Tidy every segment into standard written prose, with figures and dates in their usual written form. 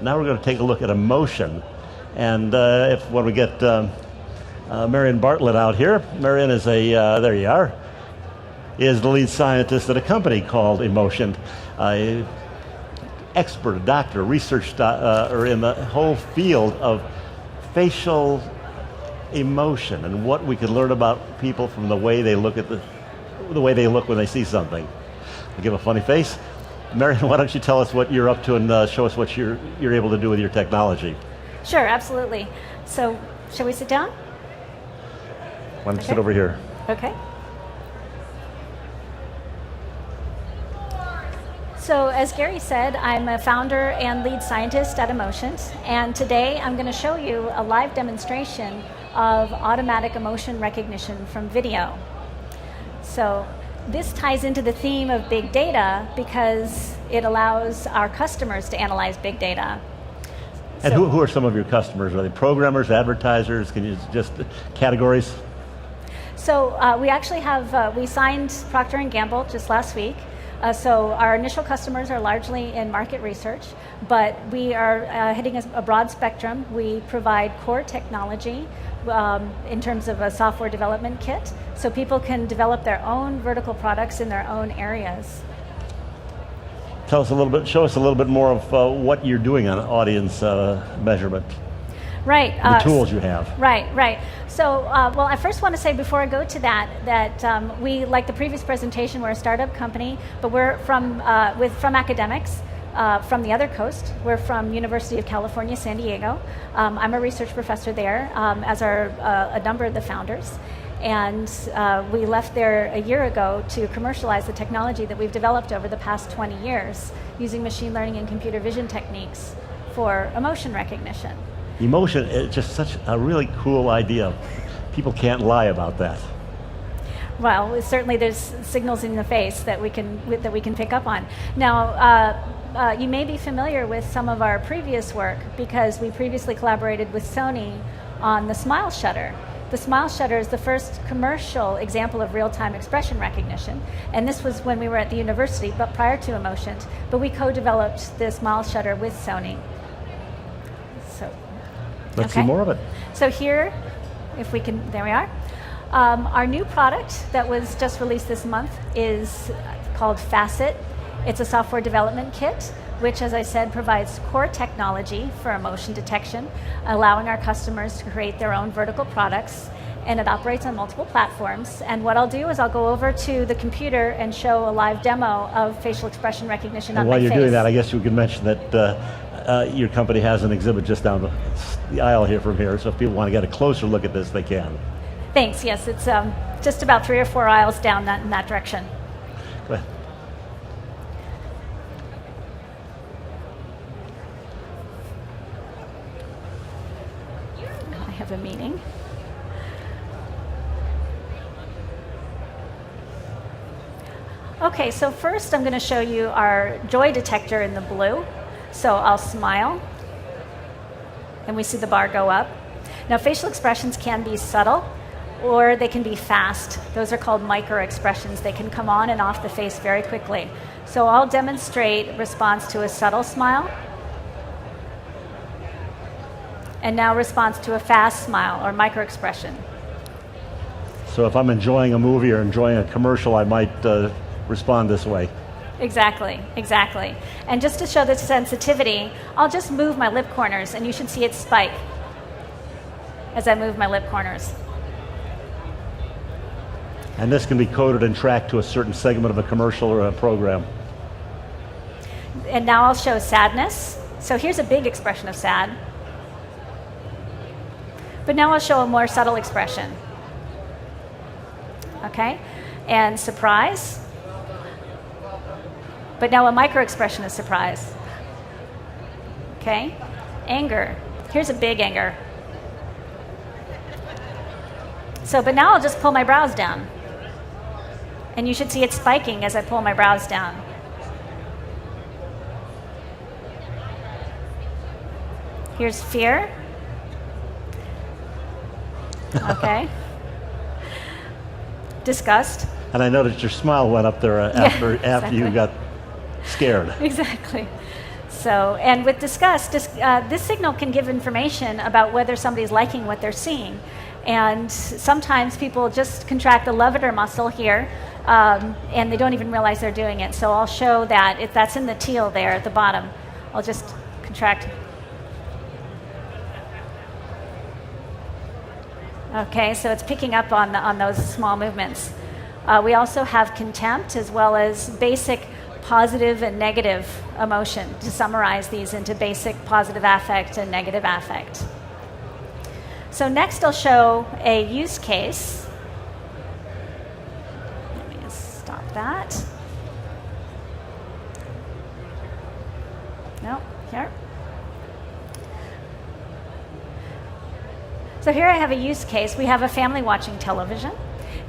Now we're going to take a look at emotion. And when we get Marian Bartlett out here, Marian is there you are, is the lead scientist at a company called Emotient. Expert, a doctor, research or in the whole field of facial emotion and what we can learn about people from the way they look the way they look when they see something. I give a funny face. Marian, why don't you tell us what you're up to and show us what you're able to do with your technology? Sure, absolutely. So, shall we sit down? Why don't you sit over here? Okay. So as Gary said, I'm a founder and lead scientist at Emotient, and today I'm going to show you a live demonstration of automatic emotion recognition from video. So this ties into the theme of big data because it allows our customers to analyze big data. And who are some of your customers? Are they programmers, advertisers? Can you just categories? So we actually have, we signed Procter & Gamble just last week. So our initial customers are largely in market research, but we are hitting a broad spectrum. We provide core technology in terms of a software development kit, so people can develop their own vertical products in their own areas. Tell us a little bit, show us a little bit more of what you're doing on audience measurement. Right. The tools you have. Right. So, well, I first want to say before I go to that we, like the previous presentation, we're a startup company, but we're from academics from the other coast. We're from University of California, San Diego. I'm a research professor there, as are a number of the founders. And we left there a year ago to commercialize the technology that we've developed over the past 20 years using machine learning and computer vision techniques for emotion recognition. Emotion is just such a really cool idea. People can't lie about that. Well, certainly there's signals in the face that we can pick up on. Now, you may be familiar with some of our previous work because we previously collaborated with Sony on the Smile Shutter. The Smile Shutter is the first commercial example of real-time expression recognition, and this was when we were at the university, but prior to Emotient. But we co-developed the Smile Shutter with Sony. Let's see more of it. So here, if we can, there we are. Our new product that was just released this month is called Facet. It's a software development kit, which, as I said, provides core technology for emotion detection, allowing our customers to create their own vertical products, and it operates on multiple platforms. And what I'll do is I'll go over to the computer and show a live demo of facial expression recognition on my face. And while you're doing that, I guess you could mention that your company has an exhibit just down the aisle here from here, so if people want to get a closer look at this, they can. Thanks, yes, it's just about 3 or 4 aisles down in that direction. Go ahead. I have a meeting. Okay, so first I'm going to show you our joy detector in the blue. So I'll smile, and we see the bar go up. Now, facial expressions can be subtle, or they can be fast. Those are called micro expressions. They can come on and off the face very quickly. So I'll demonstrate response to a subtle smile, and now response to a fast smile or micro expression. So if I'm enjoying a movie or enjoying a commercial, I might respond this way. Exactly. And just to show the sensitivity, I'll just move my lip corners, and you should see it spike as I move my lip corners. And this can be coded and tracked to a certain segment of a commercial or a program. And now I'll show sadness. So here's a big expression of sad. But now I'll show a more subtle expression. Okay? And surprise. But now a micro expression of surprise. Okay? Anger. Here's a big anger. So, but now I'll just pull my brows down. And you should see it spiking as I pull my brows down. Here's fear. Okay. Disgust. And I noticed your smile went up there after exactly. you got scared. Exactly. So, and with disgust, this signal can give information about whether somebody's liking what they're seeing. And sometimes people just contract the levator muscle here, and they don't even realize they're doing it. So I'll show that if that's in the teal there at the bottom. I'll just contract. Okay, so it's picking up on those small movements. We also have contempt as well as basic positive and negative emotion, to summarize these into basic positive affect and negative affect. So next I'll show a use case. Let me just stop that. No, here. So here I have a use case. We have a family watching television.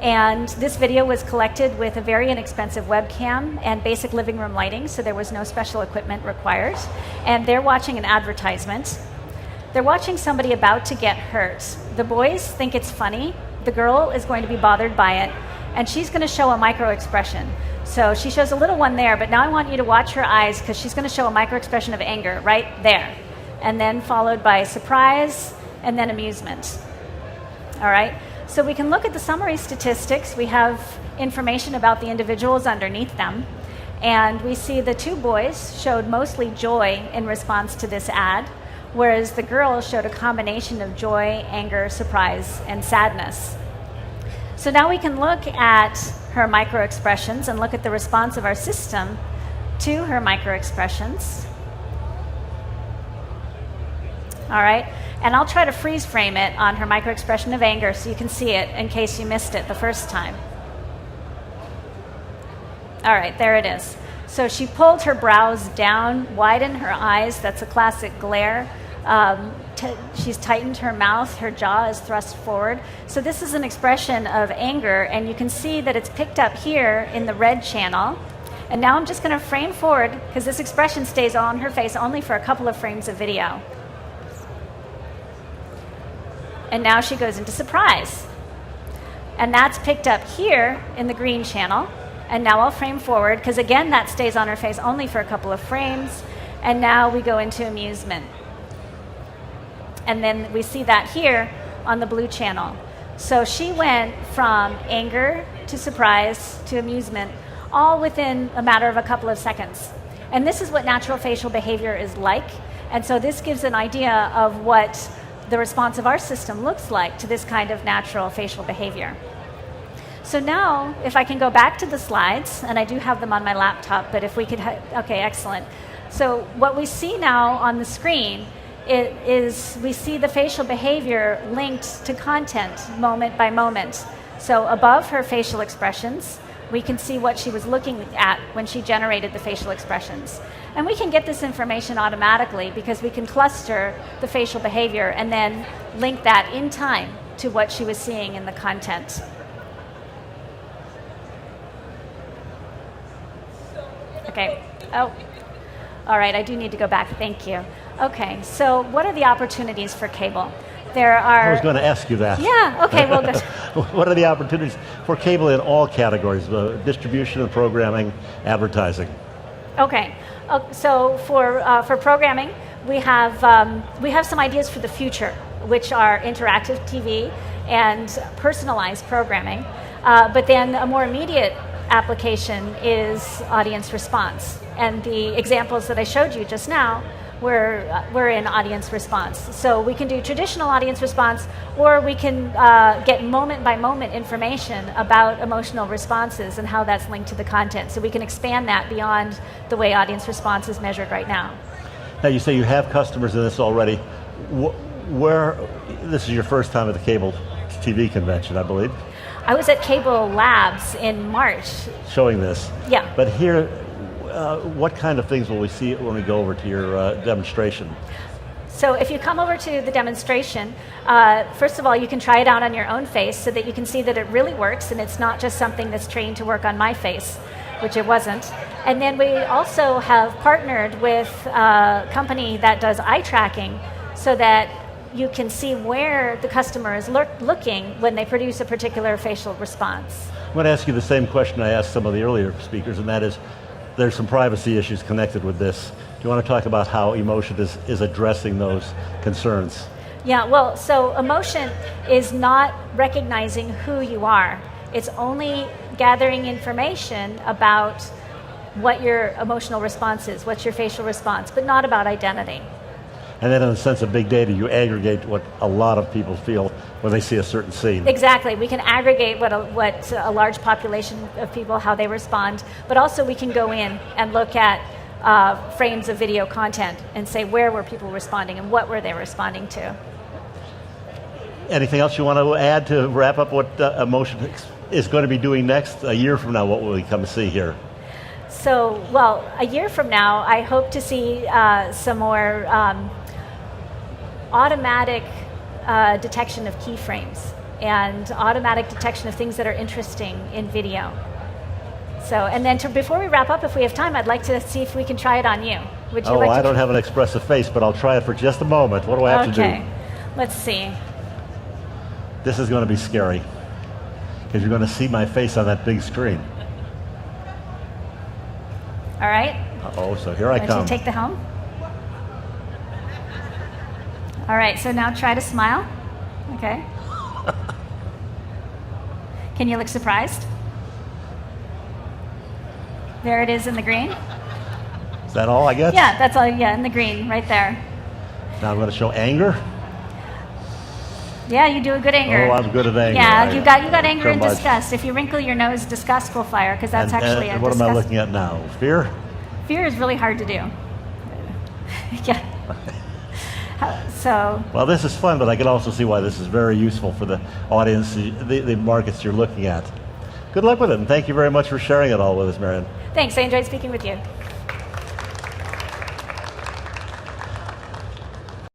And this video was collected with a very inexpensive webcam and basic living room lighting, so there was no special equipment required. And they're watching an advertisement. They're watching somebody about to get hurt. The boys think it's funny. The girl is going to be bothered by it, and she's going to show a micro expression. So she shows a little one there, but now I want you to watch her eyes because she's going to show a micro expression of anger right there, and then followed by surprise and then amusement. All right? So we can look at the summary statistics. We have information about the individuals underneath them. And we see the two boys showed mostly joy in response to this ad, whereas the girl showed a combination of joy, anger, surprise, and sadness. So now we can look at her microexpressions and look at the response of our system to her microexpressions. All right? And I'll try to freeze frame it on her microexpression of anger so you can see it in case you missed it the first time. All right, there it is. So she pulled her brows down, widened her eyes. That's a classic glare. She's tightened her mouth. Her jaw is thrust forward. So this is an expression of anger, and you can see that it's picked up here in the red channel. And now I'm just going to frame forward because this expression stays on her face only for a couple of frames of video. And now she goes into surprise. And that's picked up here in the green channel. And now I'll frame forward, because again, that stays on her face only for a couple of frames. And now we go into amusement. And then we see that here on the blue channel. So she went from anger to surprise to amusement, all within a matter of a couple of seconds. And this is what natural facial behavior is like. And so this gives an idea of what the response of our system looks like to this kind of natural facial behavior. So now, if I can go back to the slides, and I do have them on my laptop, but if we could, okay, excellent. So what we see now on the screen is we see the facial behavior linked to content moment by moment. So above her facial expressions, we can see what she was looking at when she generated the facial expressions. And we can get this information automatically because we can cluster the facial behavior and then link that in time to what she was seeing in the content. Okay. Oh, all right. I do need to go back. Thank you. Okay. So what are the opportunities for cable? There are... I was going to ask you that. Yeah. Okay. Well, good. What are the opportunities for cable in all categories, distribution and programming, advertising? Okay. So for programming, we have some ideas for the future, which are interactive TV and personalized programming. But then a more immediate application is audience response. And the examples that I showed you just now were in audience response. So we can do traditional audience response, or we can get moment-by-moment information about emotional responses and how that's linked to the content. So we can expand that beyond the way audience response is measured right now. Now you say you have customers in this already. Where, this is your first time at the cable TV convention, I believe. I was at Cable Labs in March. Showing this. Yeah. But here, what kind of things will we see when we go over to your demonstration? So if you come over to the demonstration, first of all, you can try it out on your own face so that you can see that it really works and it's not just something that's trained to work on my face, which it wasn't. And then we also have partnered with a company that does eye tracking so that you can see where the customer is looking when they produce a particular facial response. I'm going to ask you the same question I asked some of the earlier speakers, and that is, there's some privacy issues connected with this. you want to talk about how Emotient is addressing those concerns? Yeah, well, so Emotient is not recognizing who you are. It's only gathering information about what your emotional response is, what's your facial response, but not about identity. And then in the sense of big data, you aggregate what a lot of people feel when they see a certain scene. Exactly. We can aggregate what a large population of people, how they respond, but also we can go in and look at frames of video content and say where were people responding and what were they responding to. Anything else you want to add to wrap up what Emotient is going to be doing next? A year from now, what will we come to see here? So, well, a year from now, I hope to see some more automatic detection of keyframes and automatic detection of things that are interesting in video. So, and then before we wrap up, if we have time, I'd like to see if we can try it on you. Would you like to? I don't have an expressive face, but I'll try it for just a moment. What do I have to do? Okay, let's see. This is going to be scary, because you're going to see my face on that big screen. All right. Uh-oh, so here I come. Why don't you take the helm? All right, so now try to smile. Okay. Can you look surprised? There it is in the green. Is that all I get? Yeah, that's all, yeah, in the green, right there. Now I'm going to show anger. Yeah, you do a good anger. Oh, I'm good at anger. Yeah, you got anger and much. Disgust. If you wrinkle your nose, disgust will fire, because that's actually a what disgust. am I looking at now? Fear? Fear is really hard to do. Yeah. So. Well, this is fun, but I can also see why this is very useful for the audience, the markets you're looking at. Good luck with it, and thank you very much for sharing it all with us, Marian. Thanks, I enjoyed speaking with you.